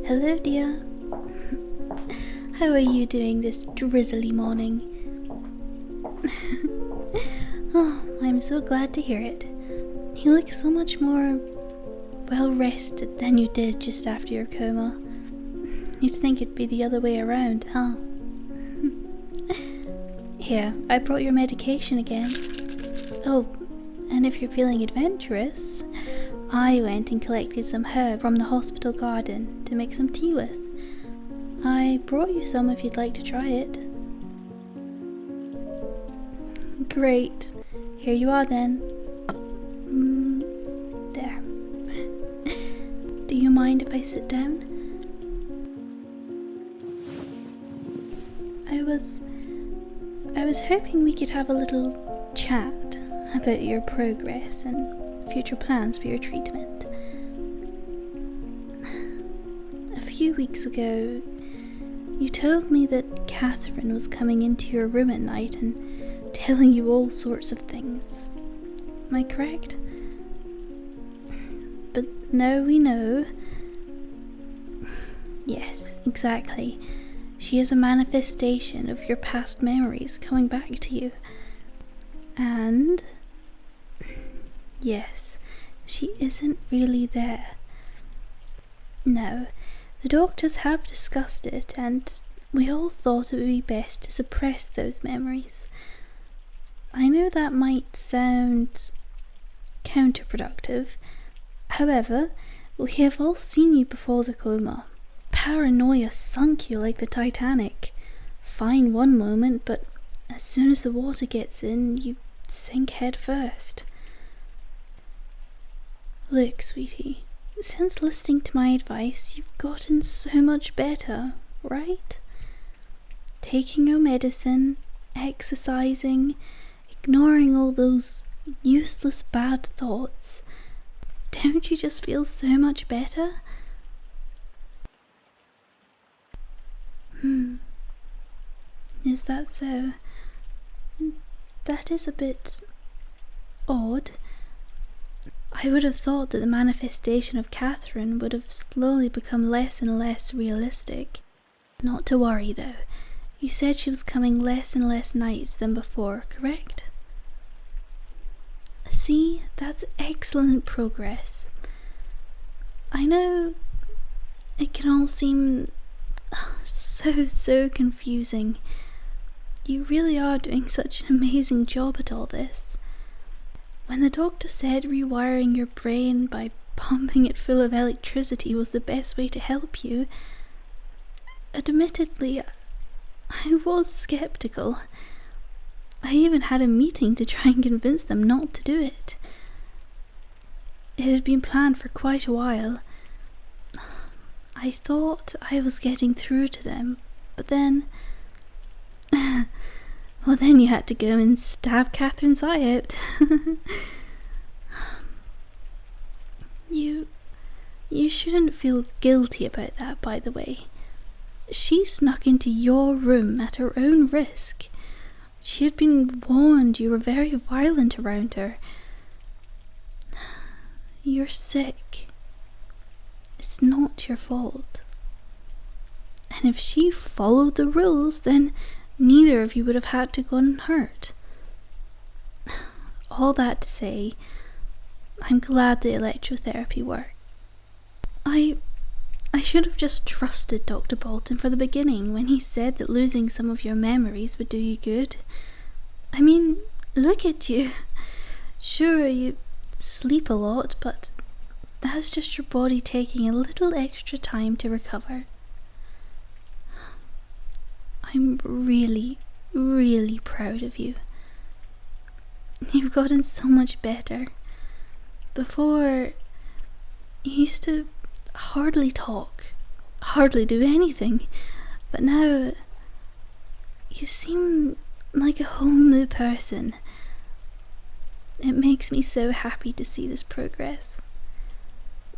Hello, dear. How are you doing this drizzly morning? Oh, I'm so glad to hear it. You look so much more well rested than you did just after your coma. You'd think it'd be the other way around, huh? Here, I brought your medication again. Oh, and if you're feeling adventurous, I went and collected some herb from the hospital garden to make some tea with. I brought you some if you'd like to try it. Great. Here you are then. There. Do you mind if I sit down? I was hoping we could have a little chat about your progress and future plans for your treatment. A few weeks ago, you told me that Catherine was coming into your room at night and telling you all sorts of things. Am I correct? But now we know. Yes, exactly. She is a manifestation of your past memories coming back to you. And yes, she isn't really there. No, the doctors have discussed it, and we all thought it would be best to suppress those memories. I know that might sound counterproductive. However, we have all seen you before the coma. Paranoia sunk you like the Titanic. Fine one moment, but as soon as the water gets in, you sink head first. Look, sweetie, since listening to my advice, you've gotten so much better, right? Taking your medicine, exercising, ignoring all those useless bad thoughts. Don't you just feel so much better? Is that so? That is a bit odd. I would have thought that the manifestation of Catherine would have slowly become less and less realistic. Not to worry though. You said she was coming less and less nights than before, correct? See, that's excellent progress. I know it can all seem so confusing. You really are doing such an amazing job at all this. When the doctor said rewiring your brain by pumping it full of electricity was the best way to help you, admittedly, I was skeptical. I even had a meeting to try and convince them not to do it. It had been planned for quite a while. I thought I was getting through to them, but then... well, then you had to go and stab Catherine's eye out. You shouldn't feel guilty about that, by the way. She snuck into your room at her own risk. She had been warned you were very violent around her. You're sick. It's not your fault. And if she followed the rules, then neither of you would have had to go unhurt. All that to say, I'm glad the electrotherapy worked. I should have just trusted Dr. Bolton for the beginning when he said that losing some of your memories would do you good. I mean, look at you. Sure, you sleep a lot, but that's just your body taking a little extra time to recover. I'm really proud of you. You've gotten so much better. Before, you used to hardly talk, hardly do anything, but now you seem like a whole new person. It makes me so happy to see this progress.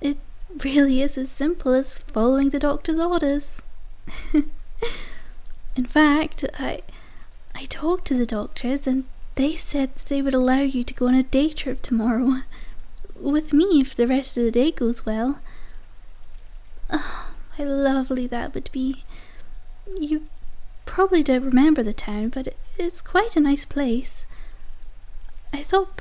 It really is as simple as following the doctor's orders. In fact, I talked to the doctors and they said that they would allow you to go on a day trip tomorrow. With me if the rest of the day goes well. I how lovely that would be. You probably don't remember the town, but it's quite a nice place. I thought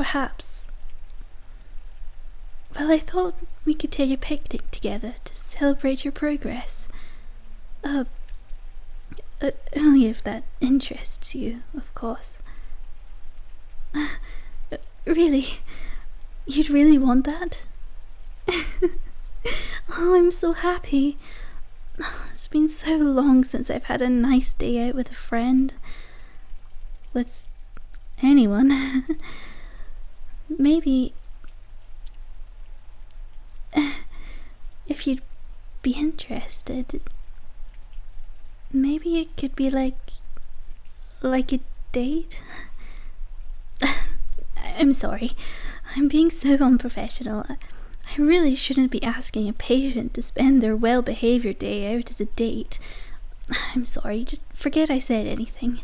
we could take a picnic together to celebrate your progress. Only if that interests you, of course. Really? You'd really want that? Oh, I'm so happy. It's been so long since I've had a nice day out with a friend. With anyone. Maybe if you'd be interested, maybe it could be like a date. I'm sorry, I'm being so unprofessional. I really shouldn't be asking a patient to spend their well-behaviour day out as a date. I'm sorry, just forget I said anything.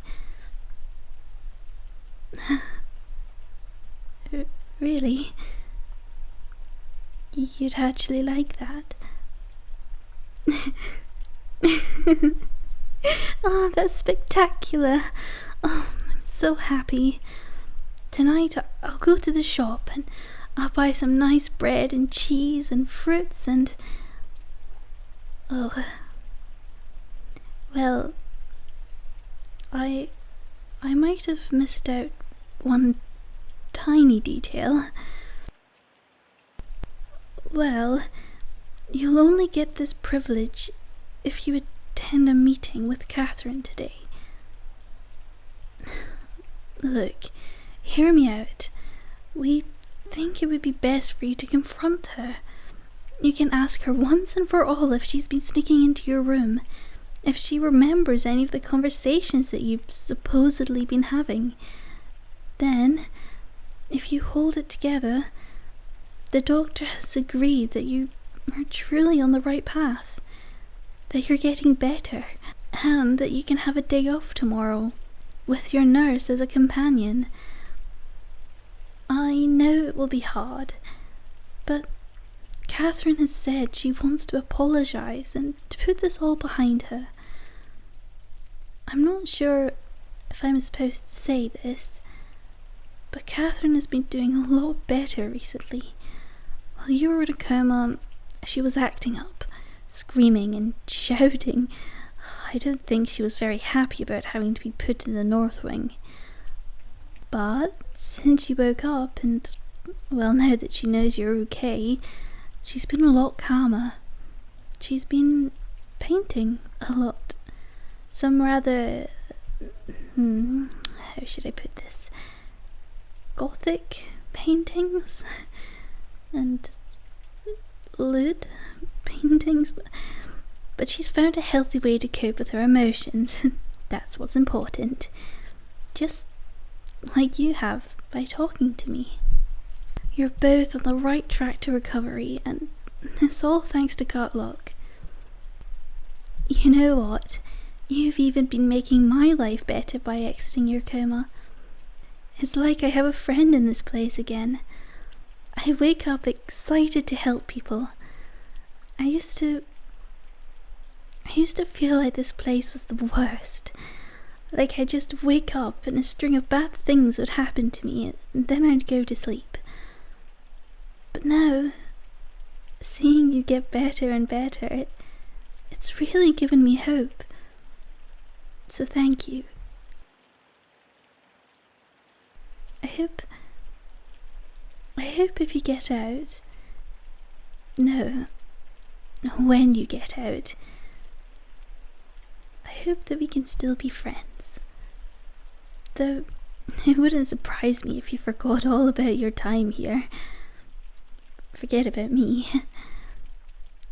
Really? You'd actually like that? Oh, that's spectacular. Oh, I'm so happy. Tonight I'll go to the shop and I'll buy some nice bread and cheese and fruits and... Oh. Well, I might have missed out one tiny detail. Well, you'll only get this privilege if you attend a meeting with Catherine today. Look, hear me out. We think it would be best for you to confront her. You can ask her once and for all if she's been sneaking into your room, if she remembers any of the conversations that you've supposedly been having. Then, if you hold it together, the doctor has agreed that you are truly on the right path, that you're getting better, and that you can have a day off tomorrow, with your nurse as a companion. I know it will be hard, but Catherine has said she wants to apologise and to put this all behind her. I'm not sure if I'm supposed to say this, but Catherine has been doing a lot better recently. While you were in a coma, she was acting up, screaming and shouting. I don't think she was very happy about having to be put in the North Wing. But since you woke up and, well, now that she knows you're okay, she's been a lot calmer. She's been painting a lot. Some rather... how should I put this? Gothic paintings? And lewd paintings? But she's found a healthy way to cope with her emotions. That's what's important. Just like you have by talking to me. You're both on the right track to recovery, and it's all thanks to gut luck. You know what? You've even been making my life better by exiting your coma. It's like I have a friend in this place again. I wake up excited to help people. I used to feel like this place was the worst. Like I'd just wake up and a string of bad things would happen to me and then I'd go to sleep. But now, seeing you get better and better, it's really given me hope. So thank you. I hope if you get out... No, when you get out, I hope that we can still be friends. Though, it wouldn't surprise me if you forgot all about your time here. Forget about me.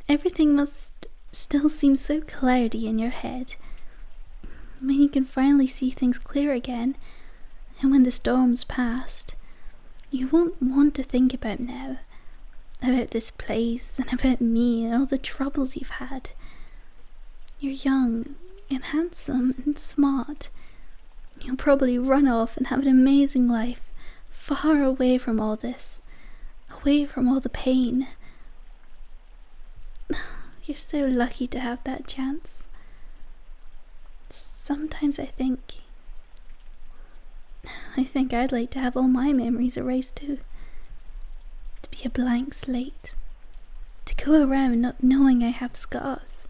Everything must still seem so cloudy in your head. When you can finally see things clear again, and when the storm's past, you won't want to think about now, about this place and about me and all the troubles you've had. You're young and handsome and smart. You'll probably run off and have an amazing life, far away from all this, away from all the pain. you're so lucky to have that chance. Sometimes I think I'd like to have all my memories erased too. To be a blank slate. To go around not knowing I have scars.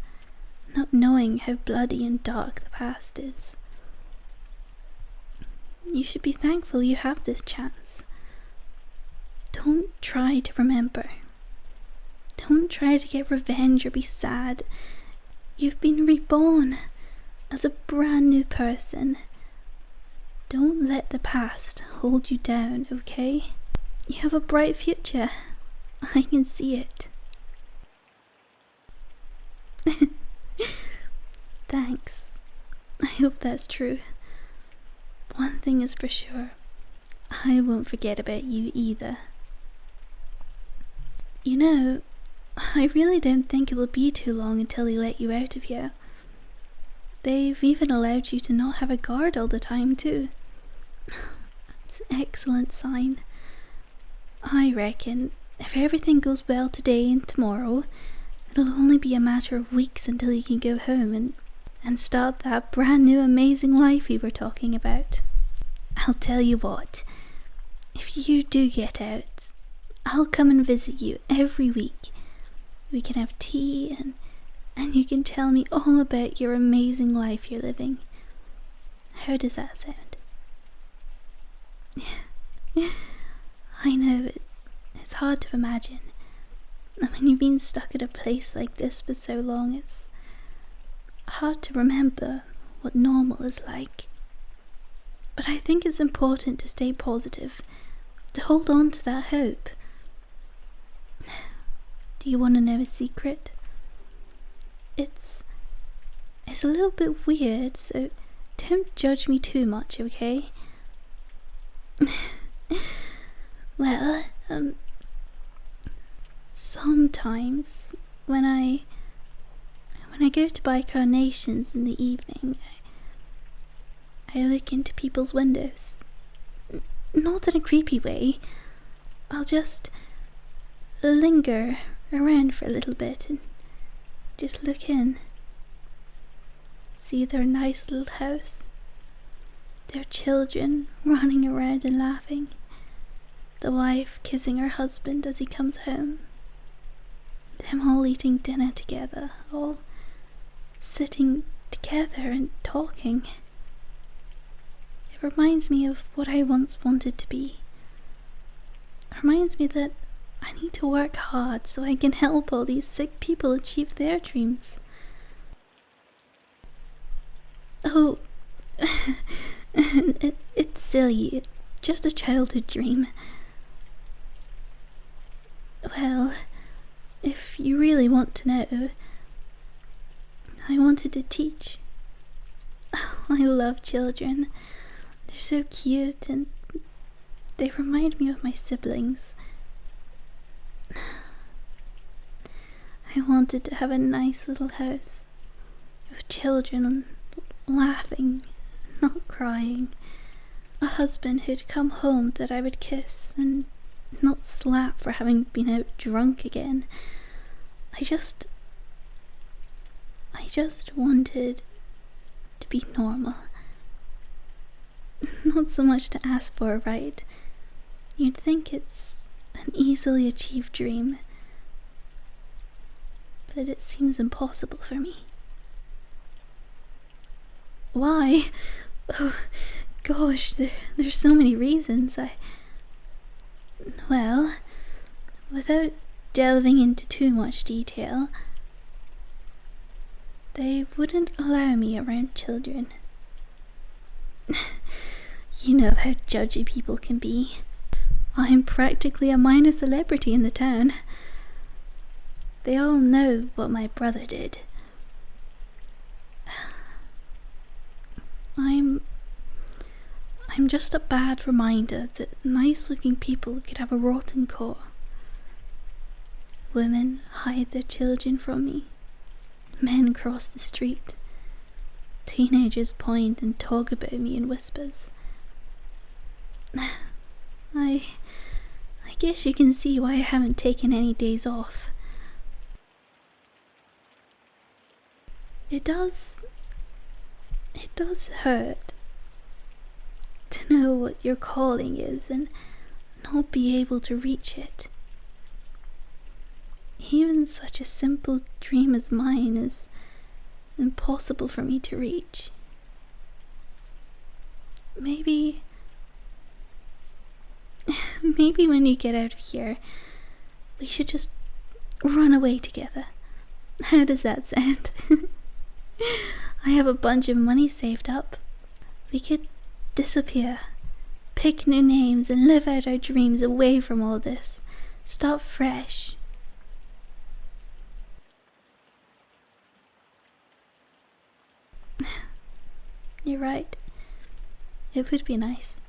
Not knowing how bloody and dark the past is. You should be thankful you have this chance. Don't try to remember. Don't try to get revenge or be sad. You've been reborn as a brand new person. Don't let the past hold you down, okay? You have a bright future. I can see it. Thanks. I hope that's true. One thing is for sure. I won't forget about you either. You know, I really don't think it'll be too long until they let you out of here. They've even allowed you to not have a guard all the time too. It's an excellent sign. I reckon if everything goes well today and tomorrow, it'll only be a matter of weeks until you can go home and start that brand new amazing life we were talking about. I'll tell you what, if you do get out, I'll come and visit you every week. We can have tea and you can tell me all about your amazing life you're living. How does that sound? I know, it's hard to imagine. When you've been stuck at a place like this for so long, it's hard to remember what normal is like. But I think it's important to stay positive, to hold on to that hope. Do you want to know a secret? It's a little bit weird, so don't judge me too much, okay? Well, sometimes when I go to buy carnations in the evening, I look into people's windows. Not in a creepy way. I'll just linger around for a little bit and just look in. See their nice little house. Their children running around and laughing. The wife kissing her husband as he comes home. Them all eating dinner together, all sitting together and talking. It reminds me of what I once wanted to be. It reminds me that I need to work hard so I can help all these sick people achieve their dreams. Oh, it's silly, just a childhood dream. Well, if you really want to know, I wanted to teach. I love children. They're so cute and they remind me of my siblings. I wanted to have a nice little house with children laughing, not crying. A husband who'd come home that I would kiss and not slap for having been out drunk again. I just wanted to be normal. Not so much to ask for, right? You'd think it's an easily achieved dream, but it seems impossible for me. Why? Oh, gosh, there's so many reasons. Well, without delving into too much detail, they wouldn't allow me around children. You know how judgy people can be. I'm practically a minor celebrity in the town. They all know what my brother did. I'm just a bad reminder that nice-looking people could have a rotten core. Women hide their children from me. Men cross the street. Teenagers point and talk about me in whispers. I guess you can see why I haven't taken any days off. It does hurt to know what your calling is and not be able to reach it. Even such a simple dream as mine is impossible for me to reach. Maybe when you get out of here, we should just run away together. How does that sound? I have a bunch of money saved up. We could disappear, pick new names, and live out our dreams away from all this. Start fresh. You're right. It would be nice.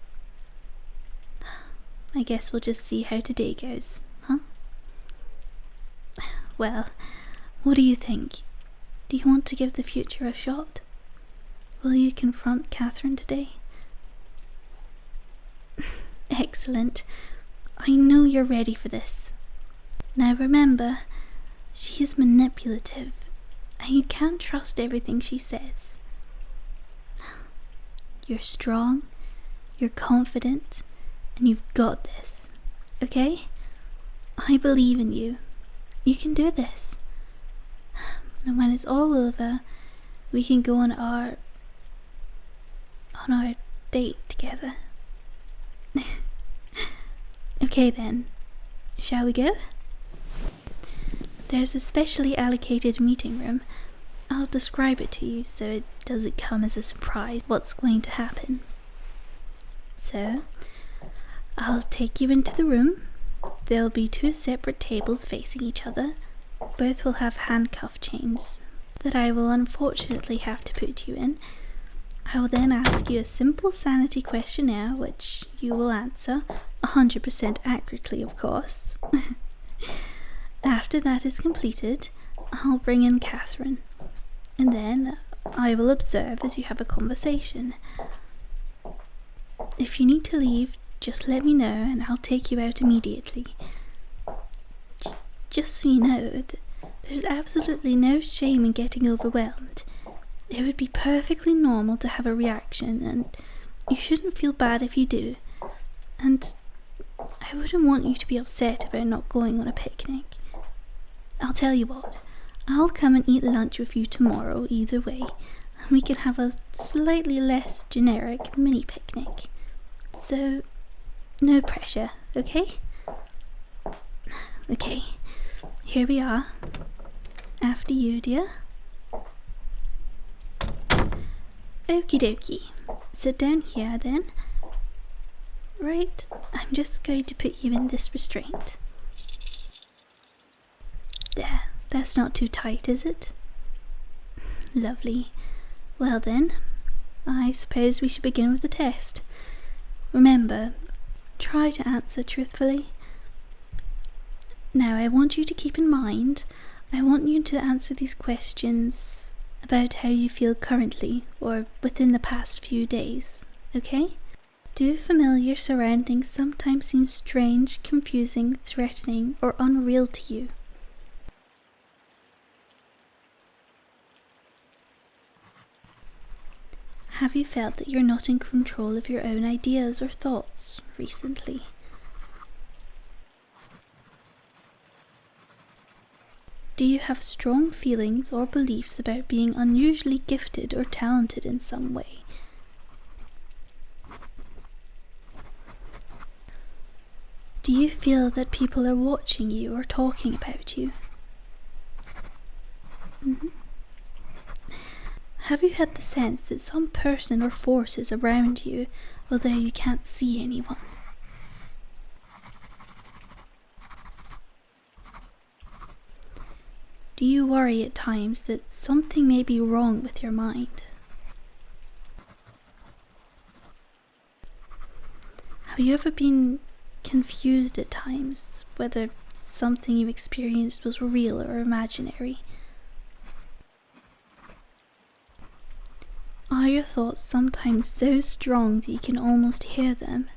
I guess we'll just see how today goes, huh? Well, what do you think? Do you want to give the future a shot? Will you confront Catherine today? Excellent. I know you're ready for this. Now remember, she's manipulative, and you can't trust everything she says. You're strong, you're confident, and you've got this, okay? I believe in you. You can do this. And when it's all over, we can go on our date together. Okay then, shall we go? There's a specially allocated meeting room. I'll describe it to you so it doesn't come as a surprise what's going to happen. So, I'll take you into the room. There'll be 2 separate tables facing each other. Both will have handcuff chains that I will unfortunately have to put you in. I will then ask you a simple sanity questionnaire which you will answer 100% accurately, of course. After that is completed, I'll bring in Catherine, and then I will observe as you have a conversation. If you need to leave, just let me know and I'll take you out immediately. Just so you know, there's absolutely no shame in getting overwhelmed. It would be perfectly normal to have a reaction, and you shouldn't feel bad if you do. And I wouldn't want you to be upset about not going on a picnic. I'll tell you what, I'll come and eat lunch with you tomorrow either way, and we can have a slightly less generic mini picnic. So, no pressure, okay? Okay, here we are. After you, dear. Okie dokie. Sit down here then. Right, I'm just going to put you in this restraint. There, that's not too tight, is it? Lovely. Well then, I suppose we should begin with the test. Remember, try to answer truthfully. Now I want you to keep in mind, I want you to answer these questions about how you feel currently or within the past few days, okay? Do familiar surroundings sometimes seem strange, confusing, threatening, or unreal to you? Have you felt that you're not in control of your own ideas or thoughts recently? Do you have strong feelings or beliefs about being unusually gifted or talented in some way? Do you feel that people are watching you or talking about you? Have you had the sense that some person or force is around you, although you can't see anyone? Do you worry at times that something may be wrong with your mind? Have you ever been confused at times whether something you experienced was real or imaginary? Are your thoughts sometimes so strong that you can almost hear them?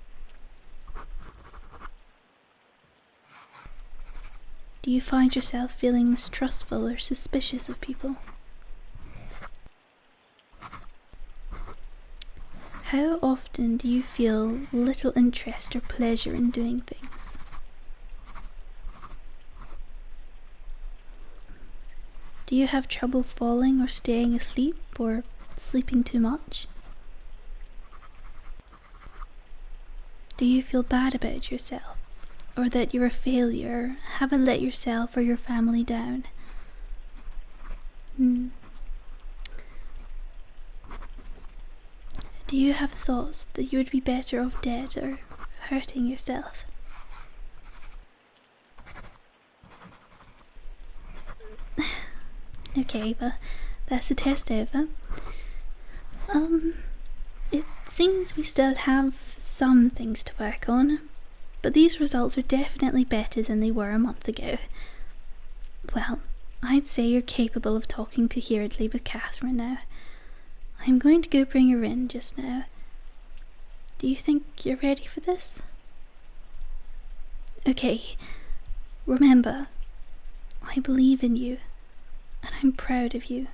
Do you find yourself feeling mistrustful or suspicious of people? How often do you feel little interest or pleasure in doing things? Do you have trouble falling or staying asleep or sleeping too much? Do you feel bad about yourself, or that you're a failure, haven't let yourself or your family down? Do you have thoughts that you would be better off dead or hurting yourself? Okay, but that's the test over. It seems we still have some things to work on, but these results are definitely better than they were a month ago. Well, I'd say you're capable of talking coherently with Catherine now. I'm going to go bring her in just now. Do you think you're ready for this? Okay, remember, I believe in you, and I'm proud of you.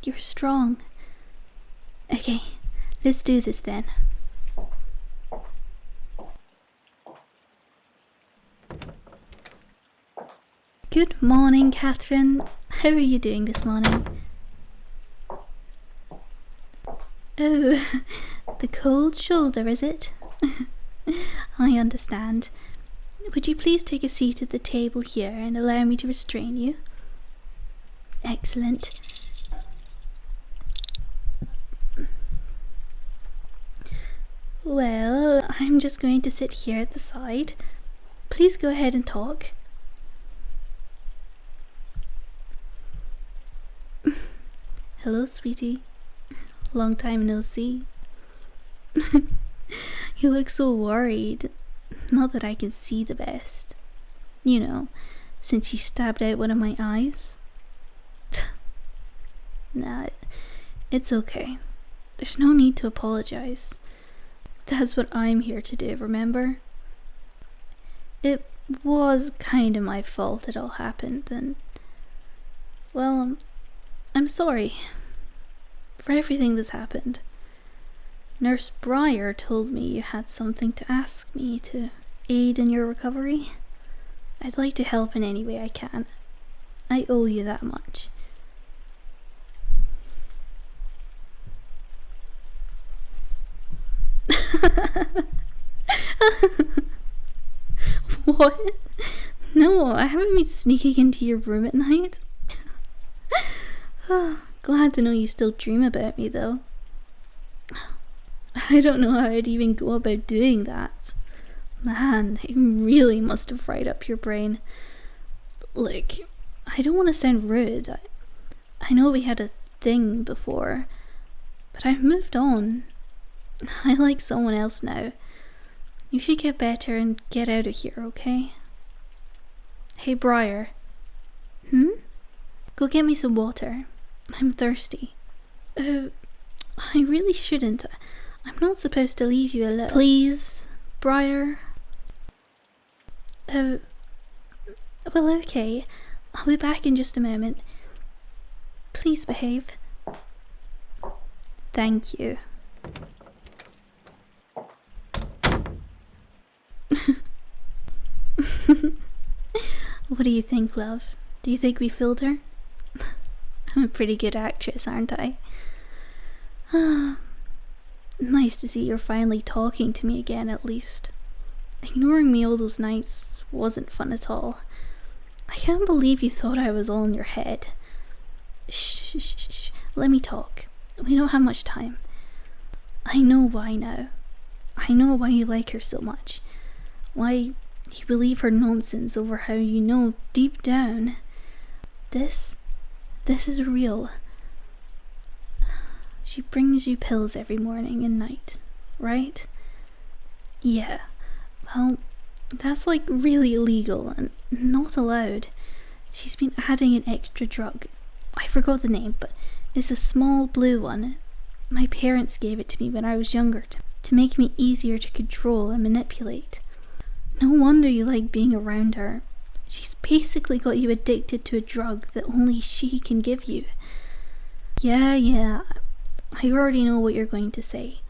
You're strong. Okay, let's do this then. Good morning, Catherine. How are you doing this morning? Oh, the cold shoulder, is it? I understand. Would you please take a seat at the table here and allow me to restrain you? Excellent. Well, I'm just going to sit here at the side. Please go ahead and talk. Hello, sweetie. Long time no see. You look so worried. Not that I can see the best. You know, since you stabbed out one of my eyes. Nah, it's okay. There's no need to apologize. That's what I'm here to do, remember? It was kinda my fault it all happened, and well, I'm sorry for everything that's happened. Nurse Brier told me you had something to ask me to aid in your recovery. I'd like to help in any way I can. I owe you that much. What? No, I haven't been sneaking into your room at night. Glad to know you still dream about me, though. I don't know how I'd even go about doing that. Man, they really must have fried up your brain. Look, I don't want to sound rude. I know we had a thing before, but I've moved on. I like someone else now. You should get better and get out of here, okay? Hey, Brier. Go get me some water. I'm thirsty. Oh, I really shouldn't. I'm not supposed to leave you alone. Please, Brier. Oh, well, okay. I'll be back in just a moment. Please behave. Thank you. What do you think, love? Do you think we fooled her? I'm a pretty good actress, aren't I? Nice to see you're finally talking to me again, at least. Ignoring me all those nights wasn't fun at all. I can't believe you thought I was all in your head. Shh. Let me talk. We don't have much time. I know why now. I know why you like her so much. Why you believe her nonsense over how you know deep down this is real. She brings you pills every morning and night, right? Yeah. Well, that's like really illegal and not allowed. She's been adding an extra drug. I forgot the name, but it's a small blue one. My parents gave it to me when I was younger to make me easier to control and manipulate. No wonder you like being around her. She's basically got you addicted to a drug that only she can give you. Yeah, I already know what you're going to say.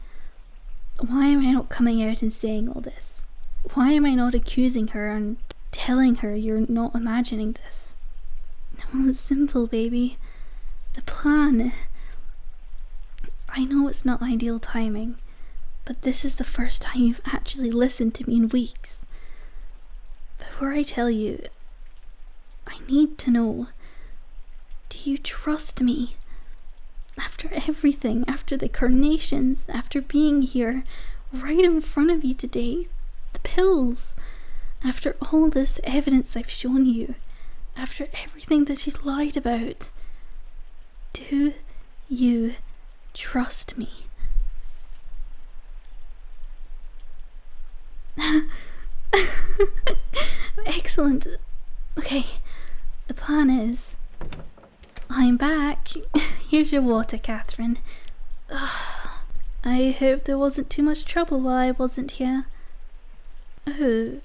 Why am I not coming out and saying all this? Why am I not accusing her and telling her you're not imagining this? Well, it's simple, baby. The plan. I know it's not ideal timing, but this is the first time you've actually listened to me in weeks. Before I tell you, I need to know, do you trust me? After everything, after the carnations, after being here, right in front of you today, the pills, after all this evidence I've shown you, after everything that she's lied about, do you trust me? Excellent. Okay, the plan is, I'm back. Here's your water, Catherine. I hope there wasn't too much trouble while I wasn't here. Oh,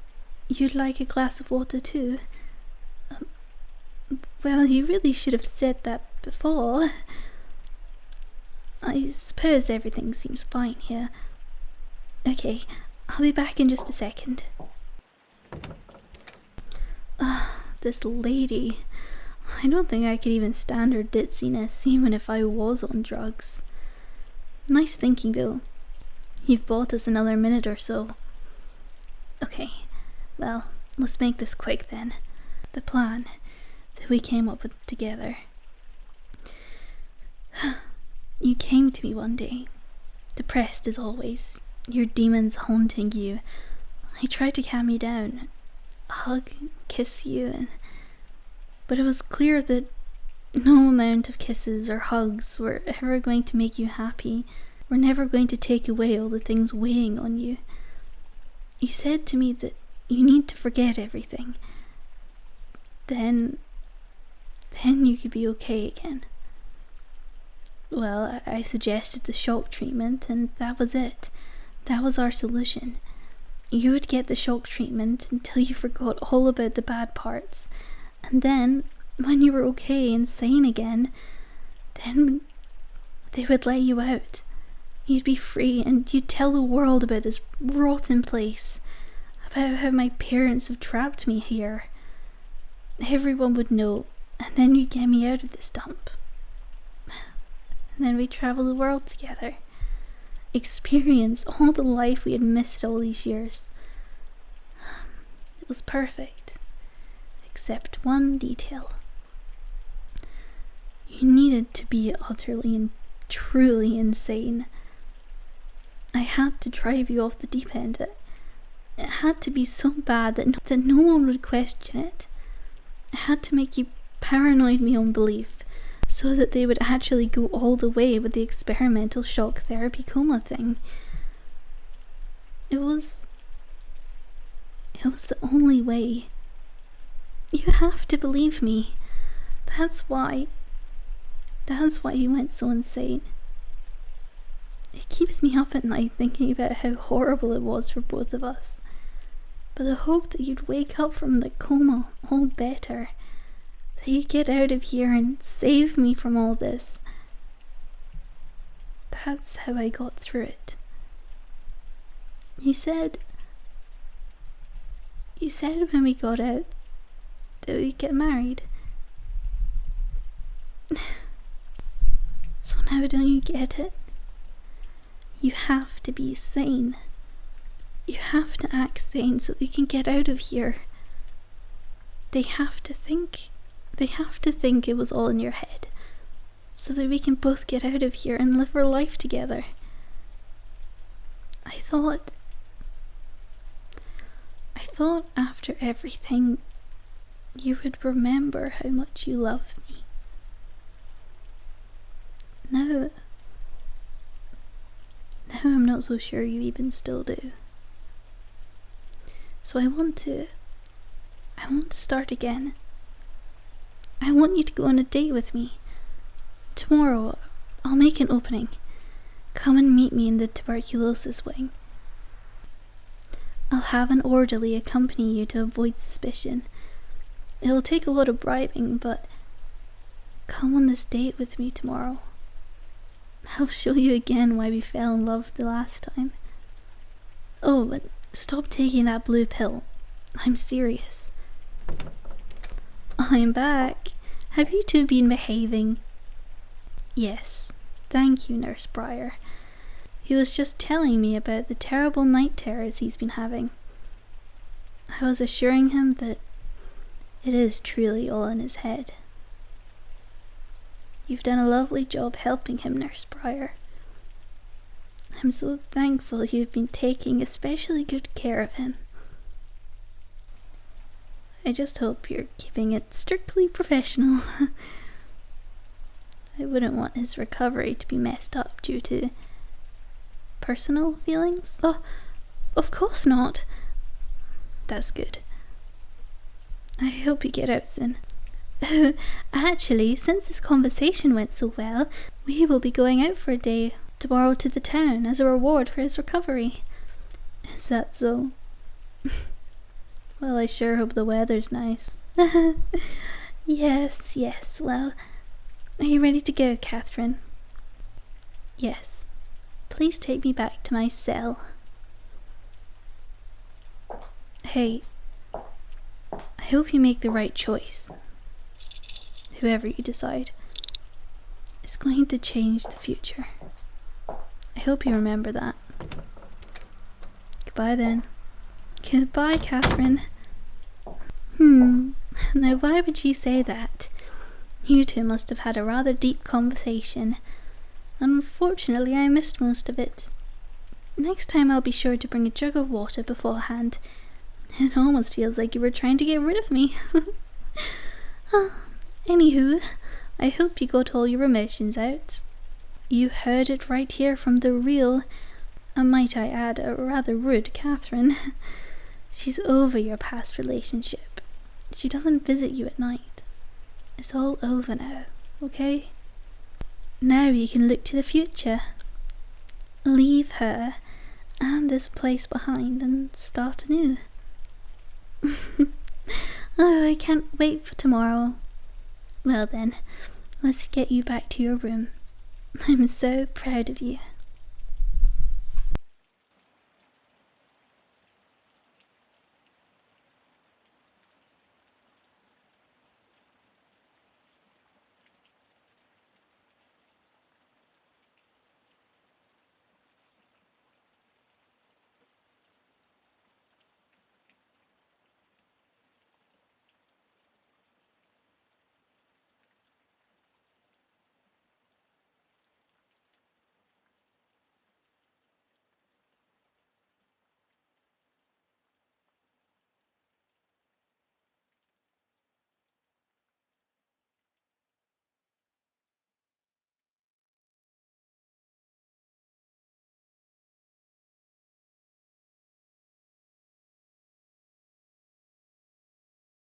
you'd like a glass of water too? Well, you really should have said that before. I suppose everything seems fine here. Okay, I'll be back in just a second. This lady. I don't think I could even stand her ditziness, even if I was on drugs. Nice thinking, though. You've bought us another minute or so. Okay, well, let's make this quick then. The plan that we came up with together. You came to me one day, depressed as always, your demons haunting you. I tried to calm you down, hug, kiss you, but it was clear that no amount of kisses or hugs were ever going to make you happy, were never going to take away all the things weighing on you. You said to me that you need to forget everything. Then you could be okay again. Well, I suggested the shock treatment, and that was it. That was our solution. You would get the shock treatment until you forgot all about the bad parts. And then, when you were okay and sane again, then they would let you out. You'd be free and you'd tell the world about this rotten place. About how my parents have trapped me here. Everyone would know, and then you'd get me out of this dump. And then we'd travel the world together. Experience all the life we had missed all these years. It was perfect. Except one detail. You needed to be utterly and truly insane. I had to drive you off the deep end. It had to be so bad that no one would question it. I had to make you paranoid beyond belief, so that they would actually go all the way with the experimental shock therapy coma thing. It was the only way. You have to believe me. That's why you went so insane. It keeps me up at night thinking about how horrible it was for both of us. But the hope that you'd wake up from the coma all better, that you'd get out of here and save me from all this. That's how I got through it. You said when we got out that we'd get married. So now don't you get it? You have to be sane. You have to act sane so we can get out of here. They have to think it was all in your head, so that we can both get out of here and live our life together. I thought after everything, you would remember how much you love me. Now I'm not so sure you even still do. So I want to start again. I want you to go on a date with me. Tomorrow, I'll make an opening. Come and meet me in the tuberculosis wing. I'll have an orderly accompany you to avoid suspicion. It'll take a lot of bribing, but come on this date with me tomorrow. I'll show you again why we fell in love the last time. Oh, but stop taking that blue pill. I'm serious. I'm back. Have you two been behaving? Yes. Thank you, Nurse Brier. He was just telling me about the terrible night terrors he's been having. I was assuring him that it is truly all in his head. You've done a lovely job helping him, Nurse Brier. I'm so thankful you've been taking especially good care of him. I just hope you're keeping it strictly professional. I wouldn't want his recovery to be messed up due to personal feelings. Oh, of course not. That's good. I hope you get out soon. Oh, actually, since this conversation went so well, we will be going out for a day tomorrow to the town as a reward for his recovery. Is that so? Well, I sure hope the weather's nice. Yes, well, are you ready to go, Catherine? Yes. Please take me back to my cell. Hey, I hope you make the right choice. Whoever you decide is going to change the future. I hope you remember that. Goodbye then. Goodbye, Catherine. Now why would she say that? You two must have had a rather deep conversation. Unfortunately, I missed most of it. Next time I'll be sure to bring a jug of water beforehand. It almost feels like you were trying to get rid of me. Anywho, I hope you got all your emotions out. You heard it right here from the real, might I add, a rather rude Catherine. She's over your past relationship. She doesn't visit you at night. It's all over now, okay? Now you can look to the future. Leave her and this place behind and start anew. Oh, I can't wait for tomorrow. Well then, let's get you back to your room. I'm so proud of you.